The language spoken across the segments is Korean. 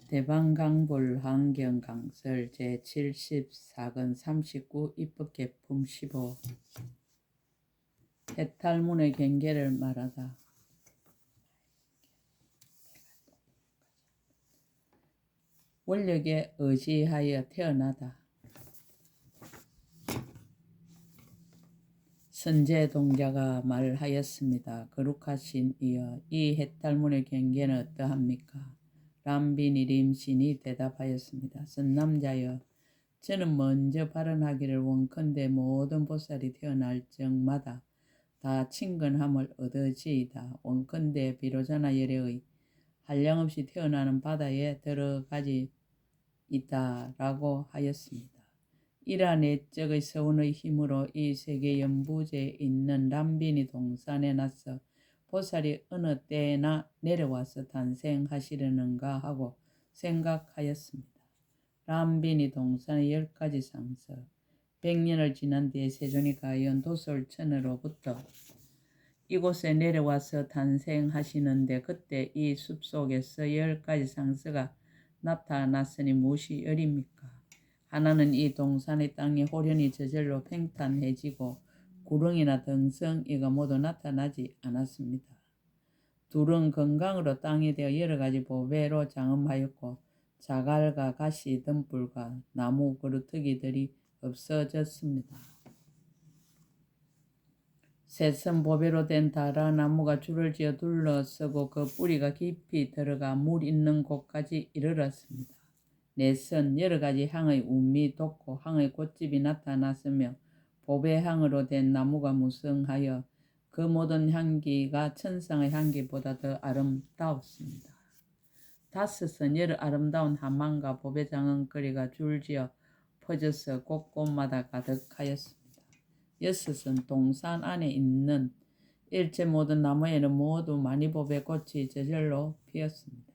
대방강불 환경강설 제74권 39 입법개품 15 해탈문의 경계를 말하다. 원력에 의지하여 태어나다. 선제동자가 말하였습니다. 거룩하신 이여, 이 해탈문의 경계는 어떠합니까? 람비니림신이 대답하였습니다. 선남자여, 저는 먼저 발언하기를 원컨대 모든 보살이 태어날 적마다 다 친근함을 얻으지이다. 원컨대 비로자나 열애의 한량없이 태어나는 바다에 들어가지 있다라고 하였습니다. 이러한 내적의 서운의 힘으로 이 세계 연부제에 있는 람비니 동산에 나서 보살이 어느 때나 내려와서 탄생하시려는가 하고 생각하였습니다. 람비니 동산의 10가지 상서. 100년을 지난 뒤에 세존이 가연 도솔천으로부터 이곳에 내려와서 탄생하시는데 그때 이 숲속에서 10가지 상서가 나타났으니 무엇이 열입니까? 하나는 이 동산의 땅이 호련히 저절로 팽탄해지고 구릉이나 등성이가 모두 나타나지 않았습니다. 둘은 건강으로 땅이 되어 여러 가지 보배로 장엄하였고 자갈과 가시, 등불과 나무 그루터기들이 없어졌습니다. 셋은 보배로 된 다라나무가 줄을 지어 둘러서고 그 뿌리가 깊이 들어가 물 있는 곳까지 이르렀습니다. 넷은 여러 가지 향의 우미, 독고, 향의 꽃집이 나타났으며 보배향으로 된 나무가 무성하여 그 모든 향기가 천상의 향기보다 더 아름다웠습니다. 다섯은 여러 아름다운 하만과 보배 장은거리가 줄지어 퍼져서 곳곳마다 가득하였습니다. 여섯은 동산 안에 있는 일체 모든 나무에는 모두 많이 보배 꽃이 저절로 피었습니다.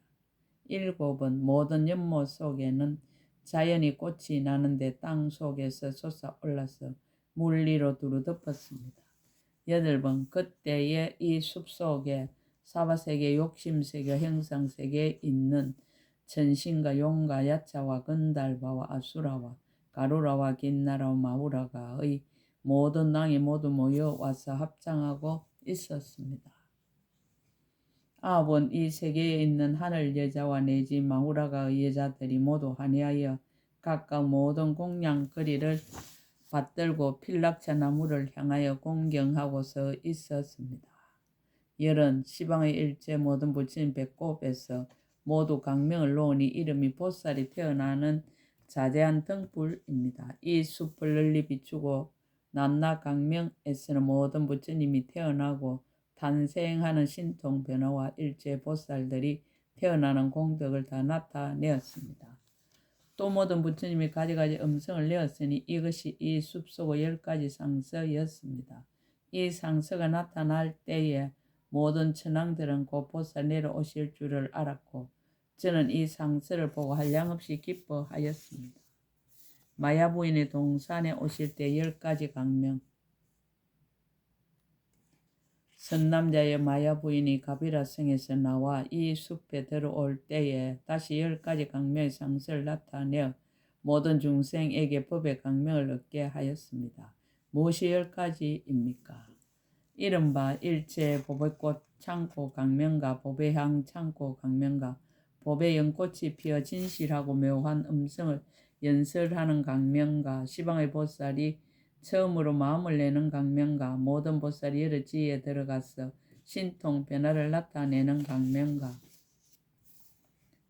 일곱은 모든 연못 속에는 자연히 꽃이 나는데 땅 속에서 솟아올라서 물리로 두루 덮었습니다. 여덟은 그때의 이 숲속에 사바세계, 욕심세계, 형상세계에 있는 천신과 용과 야차와 건달바와 아수라와 가루라와 긴나라와 마우라가의 모든 낭이 모두 모여와서 합장하고 있었습니다. 아홉은 이 세계에 있는 하늘 여자와 내지 마우라가의 여자들이 모두 환희하여 각각 모든 공양거리를 받들고 필락차 나무를 향하여 공경하고서 있었습니다. 열은 시방의 일체 모든 부처님 배꼽에서 모두 강명을 놓으니 이름이 보살이 태어나는 자제한 등불입니다. 이 숲을 널리 비추고 낮낮 강명에서는 모든 부처님이 태어나고 탄생하는 신통 변화와 일체 보살들이 태어나는 공덕을 다 나타내었습니다. 또 모든 부처님이 가지가지 음성을 내었으니 이것이 이 숲속의 10가지 상서였습니다. 이 상서가 나타날 때에 모든 천황들은 곧 보살 내려오실 줄을 알았고 저는 이 상서를 보고 한량없이 기뻐하였습니다. 마야 부인이 동산에 오실 때 10가지 강명. 선남자의 마야 부인이 가비라성에서 나와 이 숲에 들어올 때에 다시 10가지 강명의 상서를 나타내어 모든 중생에게 법의 강명을 얻게 하였습니다. 무엇이 10가지입니까? 이른바 일체 보배꽃 창고 강명과 보배향 창고 강명과 보배 연꽃이 피어 진실하고 묘한 음성을 연설하는 강명과 시방의 보살이 처음으로 마음을 내는 강명과 모든 보살이 여러 지혜에 들어가서 신통 변화를 나타내는 강명과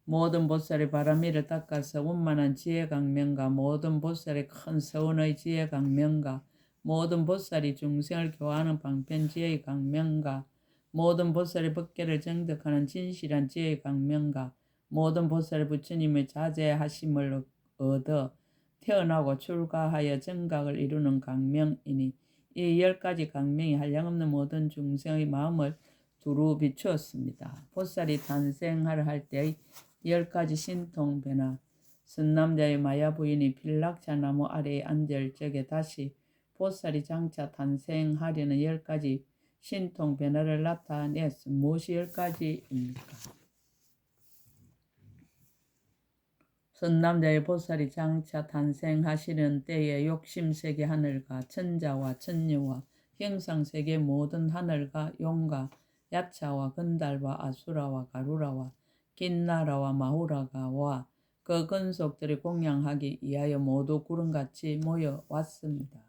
모든 보살의 바람이를 닦아서 원만한 지혜 강명과 모든 보살의 큰 서운의 지혜 강명과 모든 보살이 중생을 교화하는 방편지혜의 강명과 모든 보살의 법계를 정득하는 진실한 지혜의 강명과 모든 보살의 부처님의 자제하심을 얻어 태어나고 출가하여 정각을 이루는 강명이니 이 10가지 강명이 한량없는 모든 중생의 마음을 두루 비추었습니다. 보살이 탄생하려 할 때의 10가지 신통 변화. 선남자의 마야 부인이 필락차 나무 아래에 앉을 적에 다시 보살이 장차 탄생하려는 10가지 신통 변화를 나타냈습니다. 무엇이 10가지입니까? 선남자의 보살이 장차 탄생하시는 때에 욕심세계 하늘과 천자와 천녀와 형상세계 모든 하늘과 용과 야차와 건달과 아수라와 가루라와 긴나라와 마후라가 와 그 근속들이 공양하기 위하여 모두 구름같이 모여왔습니다.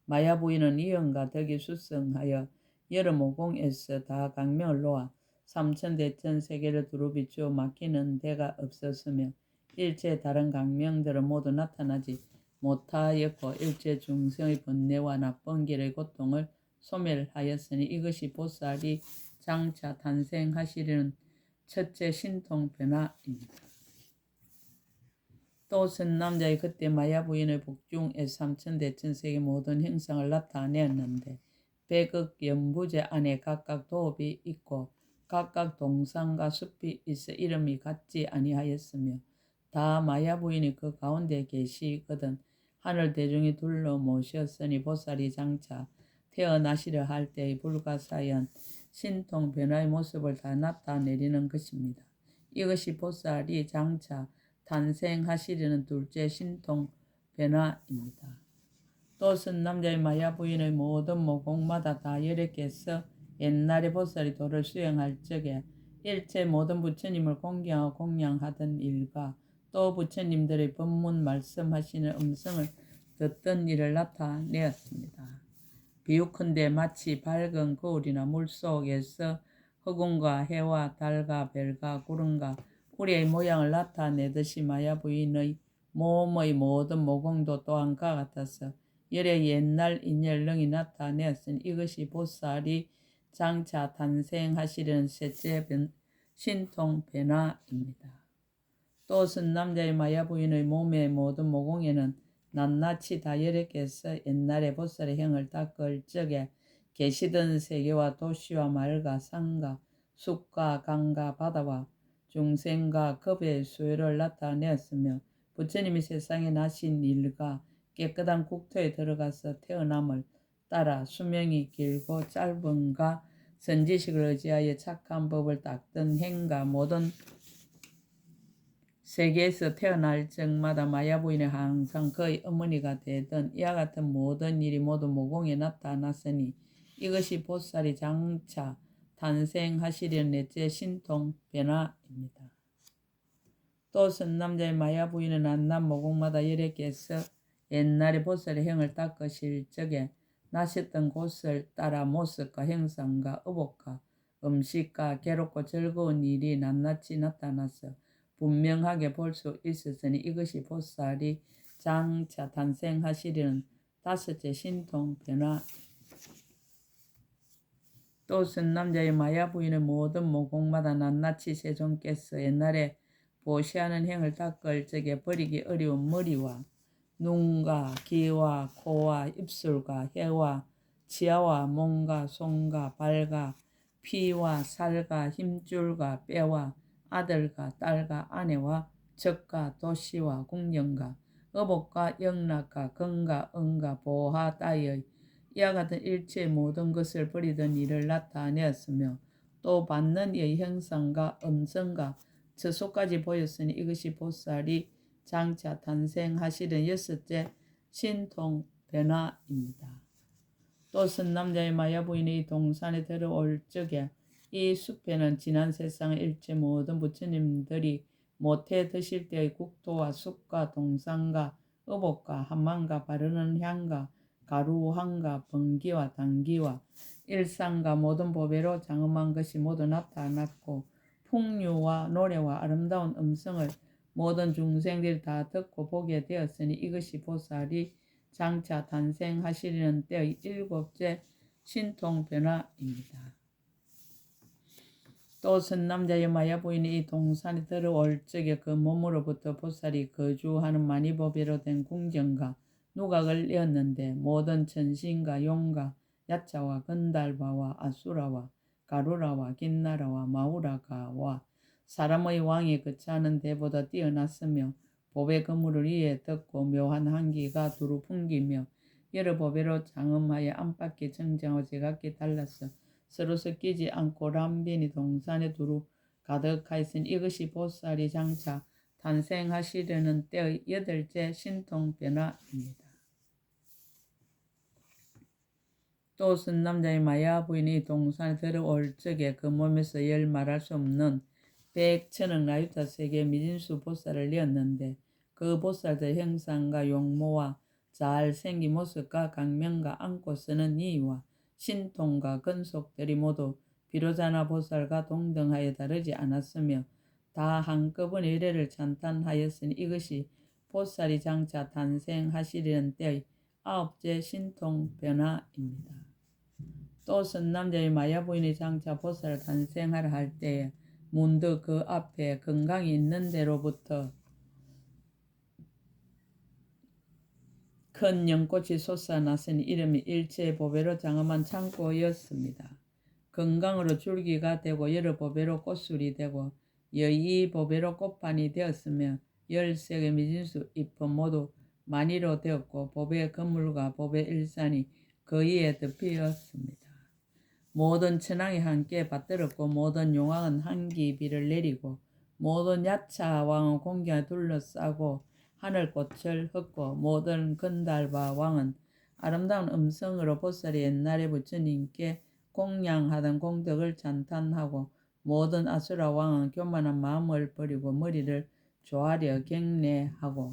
마야 부인은 이연과 덕이 수성하여 여름오공에서 다 강명을 놓아 삼천대천 세계를 두루 비추어 맡기는 데가 없었으며 일체 다른 강명들은 모두 나타나지 못하였고 일체 중생의 번뇌와 나쁜 길의 고통을 소멸하였으니 이것이 보살이 장차 탄생하시려는 첫째 신통 변화입니다. 또 선남자의 그때 마야 부인의 복중에 삼천대천세계 모든 형상을 나타내었는데 백억 연부제 안에 각각 도읍이 있고 각각 동산과 숲이 있어 이름이 같지 아니하였으며 다 마야 부인이 그 가운데 계시거든 하늘 대중이 둘러 모셨으니 보살이 장차 태어나시려 할 때의 불가사의한 신통 변화의 모습을 다 나타내리는 것입니다. 이것이 보살이 장차 탄생하시려는 둘째 신통 변화입니다. 또 선남자의 마야 부인의 모든 모공마다 다 여러 개서 옛날에 보살이 도를 수행할 적에 일체 모든 부처님을 공경하고 공양하던 일과 또 부처님들의 법문 말씀하시는 음성을 듣던 일을 나타내었습니다. 비유컨대 마치 밝은 거울이나 물속에서 흑운과 해와 달과 별과 구름과 우리의 모양을 나타내듯이 마야 부인의 몸의 모든 모공도 또한 그와 같아서 여러 옛날 인연령이 나타내었으니 이것이 보살이 장차 탄생하시려는 셋째 신통 변화입니다. 또 선남자의 마야 부인의 몸의 모든 모공에는 낱낱이 다 여러 개서 옛날에 보살의 형을 닦을 적에 계시던 세계와 도시와 말과 산과 숲과 강과 바다와 중생과 급의 수요를 나타내었으며 부처님이 세상에 나신 일과 깨끗한 국토에 들어가서 태어남을 따라 수명이 길고 짧은가 선지식을 의지하여 착한 법을 닦던 행과 모든 세계에서 태어날 적마다 마야 부인이 항상 그의 어머니가 되던 이와 같은 모든 일이 모두 모공에 나타났으니 이것이 보살이 장차 탄생하시려는 넷째 신통 변화입니다. 또 선남자의 마야 부인은 낱낱 모공마다 여러 개서 옛날에 보살의 형을 닦으실 적에 나셨던 곳을 따라 모습과 형상과 의복과 음식과 괴롭고 즐거운 일이 낱낱이 나타나서 분명하게 볼 수 있었으니 이것이 보살이 장차 탄생하시려는 다섯째 신통 변화. 또 선남자의 마야 부인의 모든 모공마다 낱낱이 세존께서 옛날에 보시하는 행을 닦을 적에 버리기 어려운 머리와 눈과 귀와 코와 입술과 혀와 치아와 몸과 손과 발과 피와 살과 힘줄과 뼈와 아들과 딸과 아내와 적과 도시와 궁정과 의복과 영락과 건과 은과 보화 따위의 이와 같은 일체 모든 것을 버리던 일을 나타내었으며 또 받는 이의 형상과 음성과 처소까지 보였으니 이것이 보살이 장차 탄생하시는 여섯째 신통 변화입니다. 또 선남자의 마야 부인이 동산에 들어올 적에 이 숲에는 지난 세상의 일체 모든 부처님들이 모태 드실 때의 국토와 숲과 동산과 의복과 함망과 바르는 향과 가루향과 번기와 당기와 일상과 모든 보배로 장엄한 것이 모두 나타났고 풍류와 노래와 아름다운 음성을 모든 중생들이 다 듣고 보게 되었으니 이것이 보살이 장차 탄생하시려는 때의 일곱째 신통 변화입니다. 또 선남자의 마야 부인이 이 동산에 들어올 적에 그 몸으로부터 보살이 거주하는 만이보배로 된 궁정과 누각을 내었는데 모든 천신과 용과 야차와 건달바와 아수라와 가루라와 긴나라와 마우라가와 사람의 왕이 거처하는 데보다 뛰어났으며 보배 그물을 위에 덮고 묘한 향기가 두루 풍기며 여러 보배로 장엄하여 안팎이 정정하고 제각기 달라서 서로 섞이지 않고 람빈이 동산에 두루 가득하였으니 이것이 보살이 장차 탄생하시려는 때의 8째 신통 변화입니다. 또 선남자의 마야 부인이 동산에 들어올 적에 그 몸에서 열 말할 수 없는 100천억 나유타 세계 미진수 보살을 내었는데 그 보살들 형상과 용모와 잘생긴 모습과 강명과 안고 쓰는 이와 신통과 근속들이 모두 비로자나 보살과 동등하여 다르지 않았으며 다 한꺼번에 이래를 찬탄하였으니 이것이 보살이 장차 탄생하시려는 때의 9째 신통 변화입니다. 또 선남자의 마야 부인이 장차 보살을 탄생하라 할 때에 문득 그 앞에 건강이 있는 데로부터 큰 연꽃이 솟아났으니 이름이 일체 보배로 장엄한 창고였습니다. 건강으로 줄기가 되고 여러 보배로 꽃술이 되고 여의 보배로 꽃판이 되었으며 13개 미진수 잎은 모두 만이로 되었고 보배 건물과 보배 일산이 그 위에 덮이었습니다. 모든 천왕이 함께 받들었고 모든 용왕은 한기 비를 내리고 모든 야차 왕은 공경에 둘러싸고 하늘꽃을 헛고 모든 건달바 왕은 아름다운 음성으로 보살이 옛날에 부처님께 공양하던 공덕을 찬탄하고 모든 아수라 왕은 교만한 마음을 버리고 머리를 조아려 경례하고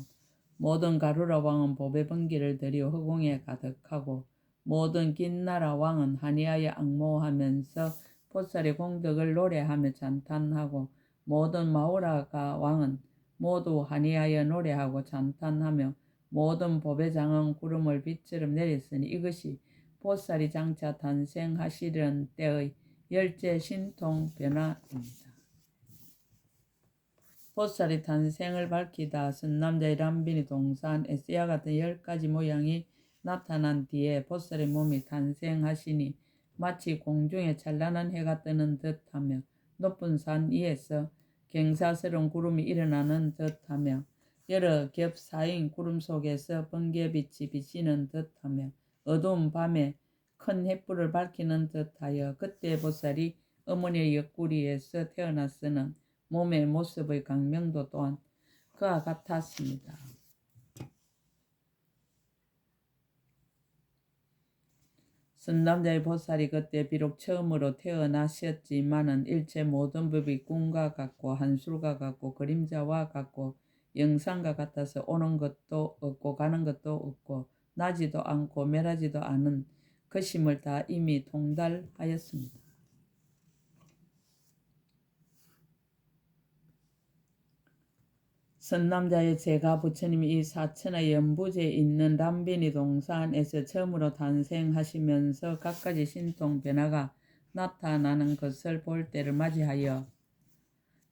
모든 가루라 왕은 보배 번기를 들여 허공에 가득하고 모든 긴나라 왕은 한이하여 악모하면서 보살의 공덕을 노래하며 찬탄하고 모든 마우라가 왕은 모두 한이하여 노래하고 찬탄하며 모든 보배장은 구름을 빛처럼 내렸으니 이것이 보살이 장차 탄생하시려는 때의 10째 신통 변화입니다. 보살이 탄생을 밝히다 선남자의 람빈이 동산에서 이와 같은 10가지 모양이 나타난 뒤에 보살의 몸이 탄생하시니 마치 공중에 찬란한 해가 뜨는 듯하며 높은 산 위에서 경사스러운 구름이 일어나는 듯하며 여러 겹 쌓인 구름 속에서 번개빛이 비치는 듯하며 어두운 밤에 큰 햇불을 밝히는 듯하여 그때 보살이 어머니의 옆구리에서 태어났으는 몸의 모습의 강명도 또한 그와 같았습니다. 선남자의 보살이 그때 비록 처음으로 태어나셨지만은 일체 모든 법이 꿈과 같고 한술과 같고 그림자와 같고 영상과 같아서 오는 것도 없고 가는 것도 없고 나지도 않고 멸하지도 않은 것임을 다 이미 통달하였습니다. 선남자의 제가 부처님이 이 사천의 연부제에 있는 람빈이 동산에서 처음으로 탄생하시면서 갖가지 신통 변화가 나타나는 것을 볼 때를 맞이하여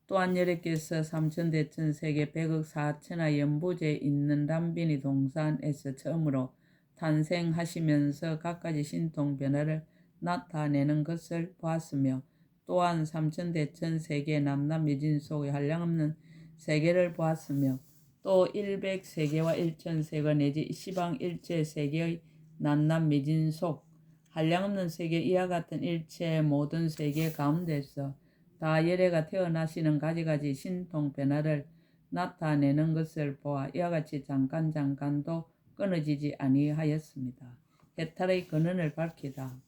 또한 여러께서 삼천대천 세계 100억 4천의 연부제에 있는 람빈이 동산에서 처음으로 탄생하시면서 갖가지 신통 변화를 나타내는 것을 보았으며 또한 삼천대천 세계 남남미진 속의 한량없는 세계를 보았으며 또 100세계와 1000세계 내지 시방 일체 세계의 남남미진 속 한량없는 세계 이와 같은 일체 모든 세계 가운데서 다 열애가 태어나시는 가지가지 신통 변화를 나타내는 것을 보아 이와 같이 잠깐도 끊어지지 아니하였습니다. 해탈의 근원을 밝히다.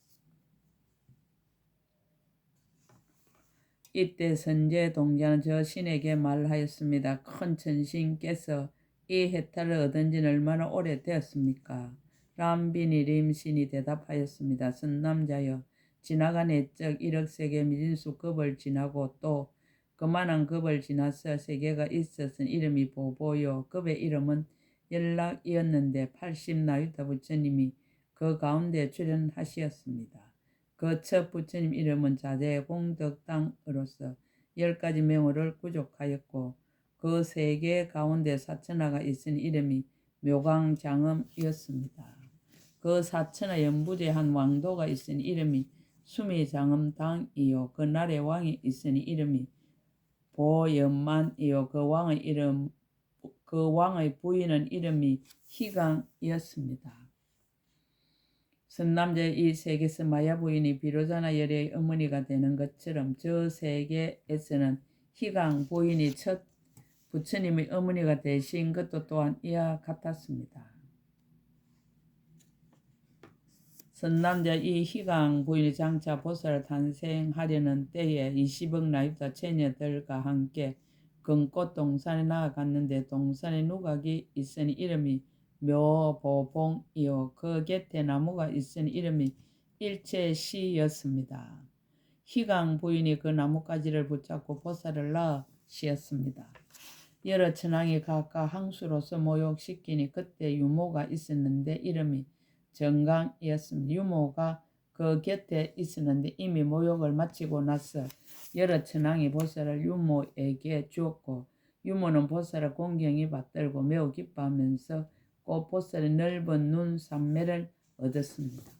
이때 선제 동자는 저 신에게 말하였습니다. 큰 천신께서 이 해탈을 얻은 지는 얼마나 오래되었습니까? 람빈이 림신이 대답하였습니다. 선남자여 지나간 해적 1억 세계 미진수 급을 지나고 또 그만한 급을 지나서 세계가 있었은 이름이 보보요. 급의 이름은 연락이었는데 80나유타 부처님이 그 가운데 출현하시었습니다. 그 첫 부처님 이름은 자제의 공덕당으로서 10가지 명호를 구족하였고 그 세계 가운데 사천하가 있으니 이름이 묘광장엄이었습니다. 그 사천하 연부제 한 왕도가 있으니 이름이 수미장엄당이요. 그 나라의 왕이 있으니 이름이 보연만이요. 그 왕의 부인은 이름이 희강이었습니다. 선남자의 이 세계에서 마야 부인이 비로자나 열애의 어머니가 되는 것처럼 저 세계에서는 희강 부인이 첫 부처님의 어머니가 되신 것도 또한 이와 같았습니다. 선남자 이 희강 부인이 장차 보살을 탄생하려는 때에 20억 나이부터 처녀들과 함께 금꽃 동산에 나아갔는데 동산에 누각이 있으니 이름이 묘보봉이요 그 곁에 나무가 있으니 이름이 일체시였습니다. 희강 부인이 그 나뭇가지를 붙잡고 보살을 낳으시었습니다. 여러 천왕이 각각 항수로서 모욕시키니 그때 유모가 있었는데 이름이 정강이었습니다. 유모가 그 곁에 있었는데 이미 모욕을 마치고 나서 여러 천왕이 보살을 유모에게 주었고 유모는 보살을 공경히 받들고 매우 기뻐하면서 꼭 보살의 넓은 눈 삼매를 얻었습니다.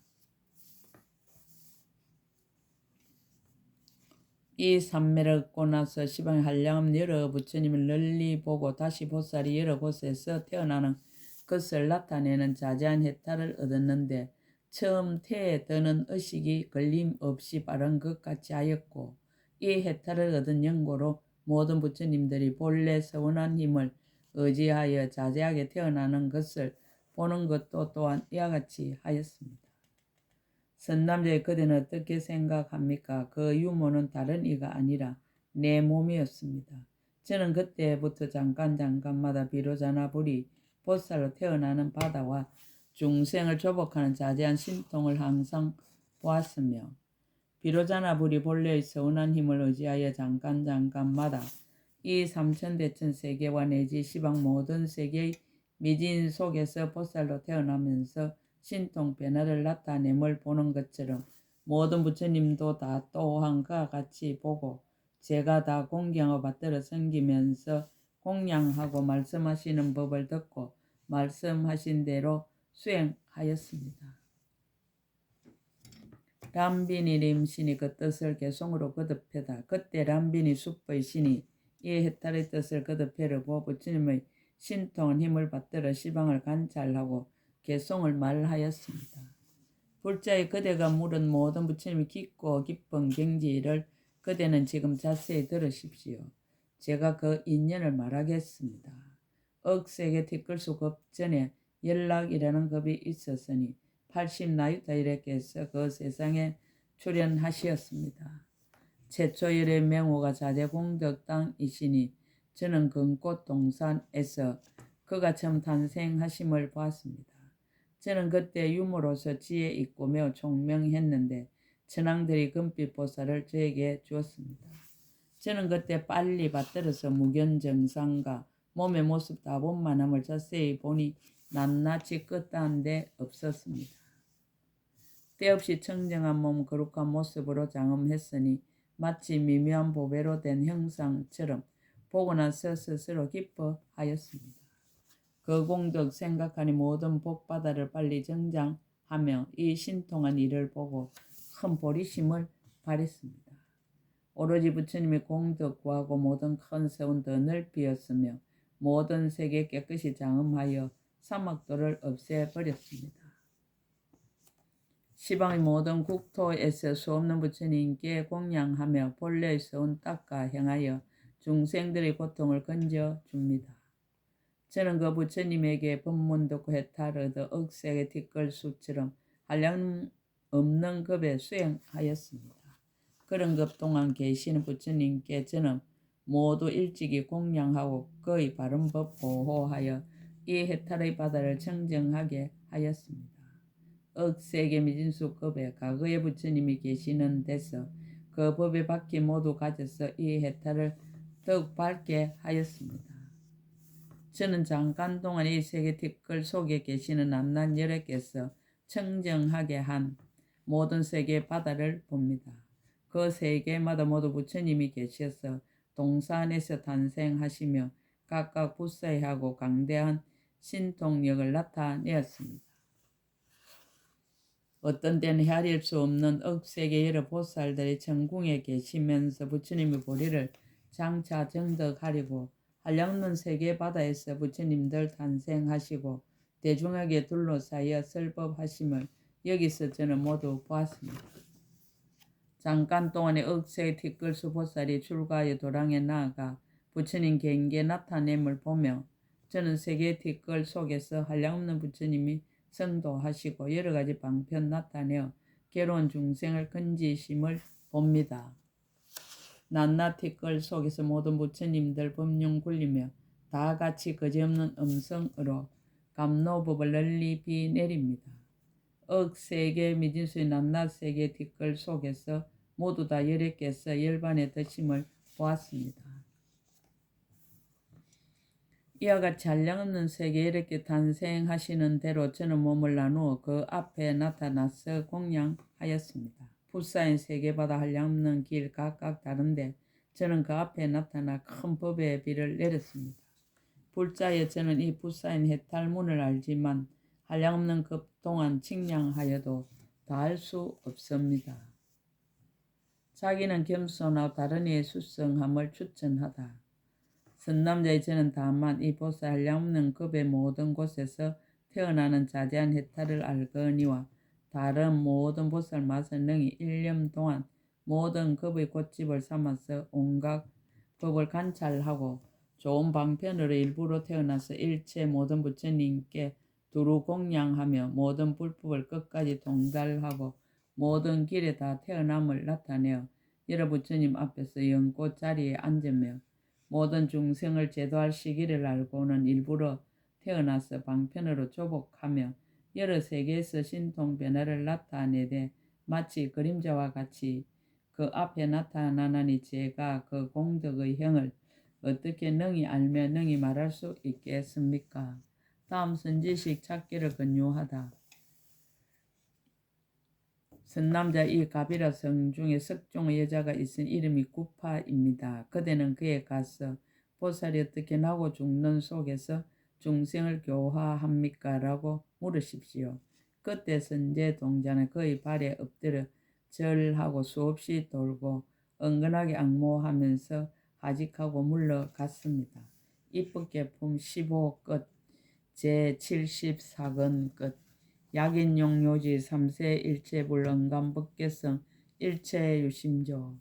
이 삼매를 얻고 나서 시방에 한량없는 여러 부처님을 널리 보고 다시 보살이 여러 곳에서 태어나는 것을 나타내는 자세한 해탈을 얻었는데 처음 태에 드는 의식이 걸림없이 빠른 것 같이 하였고 이 해탈을 얻은 연고로 모든 부처님들이 본래 서운한 힘을 의지하여 자세하게 태어나는 것을 보는 것도 또한 이와 같이 하였습니다. 선남자의 그대는 어떻게 생각합니까? 그 유모는 다른 이가 아니라 내 몸이었습니다. 저는 그때부터 잠깐마다 비로자나불이 보살로 태어나는 바다와 중생을 조복하는 자제한 신통을 항상 보았으며 비로자나불이 본래의 서운한 힘을 의지하여 잠깐마다 이 삼천대천 세계와 내지 시방 모든 세계의 미진 속에서 보살로 태어나면서 신통 변화를 나타냄을 보는 것처럼 모든 부처님도 다 또한 그와 같이 보고 제가 다 공경을 받들어 섬기면서 공양하고 말씀하시는 법을 듣고 말씀하신 대로 수행하였습니다. 람빈이 림신이 그 뜻을 개송으로 거듭해다. 그때 람빈이 숲의 신이 이 해탈의 뜻을 거듭해르고 부처님의 신통한 힘을 받들어 시방을 관찰하고 개송을 말하였습니다. 불자의 그대가 물은 모든 부처님의 깊고 깊은 경지를 그대는 지금 자세히 들으십시오. 제가 그 인연을 말하겠습니다. 억세계 티끌수 급전에 연락이라는 급이 있었으니 80나이다이래께서 그 세상에 출현하시었습니다. 최초열의 명호가 자제공덕당이시니 저는 금꽃 동산에서 그가 처음 탄생하심을 보았습니다. 저는 그때 유모로서 지혜 있고 매우 총명했는데 천왕들이 금빛 보살을 저에게 주었습니다. 저는 그때 빨리 받들어서 무견정상과 몸의 모습 다본만함을 자세히 보니 낱낱이 끝다한 데 없었습니다. 때없이 청정한 몸 거룩한 모습으로 장엄했으니 마치 미묘한 보배로 된 형상처럼 보고 나서 스스로 기뻐하였습니다. 그 공덕 생각하니 모든 복바다를 빨리 정장하며 이 신통한 일을 보고 큰 보리심을 발했습니다. 오로지 부처님의 공덕 구하고 모든 큰 세운 더 넓히었으며 모든 세계 깨끗이 장엄하여 사막도를 없애버렸습니다. 시방의 모든 국토에서 수없는 부처님께 공양하며 본래의 세운 닦아 행하여 중생들의 고통을 건져줍니다. 저는 그 부처님에게 법문 듣고 해탈 얻어 억세의 티끌수처럼 한량 없는 급에 수행하였습니다. 그런 급 동안 계시는 부처님께 저는 모두 일찍이 공양하고 그의 바른 법 보호하여 이 해탈의 바다를 청정하게 하였습니다. 억세계 미진수급에 과거의 부처님이 계시는 데서 그 법의 바퀴 모두 가져서 이 해탈을 더욱 밝게 하였습니다. 저는 잠깐 동안 이 세계 티끌 속에 계시는 남난 열애께서 청정하게 한 모든 세계의 바다를 봅니다. 그 세계마다 모두 부처님이 계셔서 동산에서 탄생하시며 각각 부사하고 강대한 신통력을 나타내었습니다. 어떤 때는 헤아릴 수 없는 억세계 여러 보살들이 천궁에 계시면서 부처님의 보리를 장차 정덕하려고 한량없는 세계 바다에서 부처님들 탄생하시고 대중에게 둘러싸여 설법하심을 여기서 저는 모두 보았습니다. 잠깐 동안에 억세의 티끌수 보살이 출가하여 도랑에 나아가 부처님 개인게 나타냄을 보며 저는 세계 뒷걸 속에서 한량없는 부처님이 성도하시고 여러 가지 방편 나타내어 괴로운 중생을 건지심을 봅니다. 낱낱 뒷걸 속에서 모든 부처님들 법륜 굴리며 다 같이 거지없는 음성으로 감노법을 널리 비내립니다. 세계 미진수의 낱낱 세계 뒷걸 속에서 모두 다 열애께서 열반의 덧심을 보았습니다. 이와 같이 한량없는 세계 이렇게 탄생하시는 대로 저는 몸을 나누어 그 앞에 나타나서 공양하였습니다. 불사인 세계마다 한량없는 길 각각 다른데 저는 그 앞에 나타나 큰 법의 비를 내렸습니다. 불자에 저는 이 불사인 해탈문을 알지만 한량없는 급 동안 칭량하여도 다 알 수 없습니다. 자기는 겸손하고 다른 이의 수성함을 추천하다. 선남자의 저는 다만 이 보살 한량없는 급의 모든 곳에서 태어나는 자제한 해탈을 알거니와 다른 모든 보살 맛을 능히 일념 동안 모든 급의 꽃집을 삼아서 온갖 법을 관찰하고 좋은 방편으로 일부러 태어나서 일체 모든 부처님께 두루 공양하며 모든 불법을 끝까지 동달하고 모든 길에 다 태어남을 나타내어 여러 부처님 앞에서 연꽃 자리에 앉으며 모든 중생을 제도할 시기를 알고는 일부러 태어나서 방편으로 조복하며 여러 세계에서 신통 변화를 나타내되 마치 그림자와 같이 그 앞에 나타나나니 제가 그 공덕의 형을 어떻게 능히 알며 능히 말할 수 있겠습니까? 다음 선지식 찾기를 권유하다. 선남자 이 가비라 성 중에 석종의 여자가 있은 이름이 구파입니다. 그대는 그에 가서 보살이 어떻게 나고 죽는 속에서 중생을 교화합니까? 라고 물으십시오. 그때 선제 동자는 그의 발에 엎드려 절하고 수없이 돌고 은근하게 악모하면서 하직하고 물러갔습니다. 입법계품 15 끝 제74권 끝 약인용 요지 3세 일체불 언감법계성 일체유심조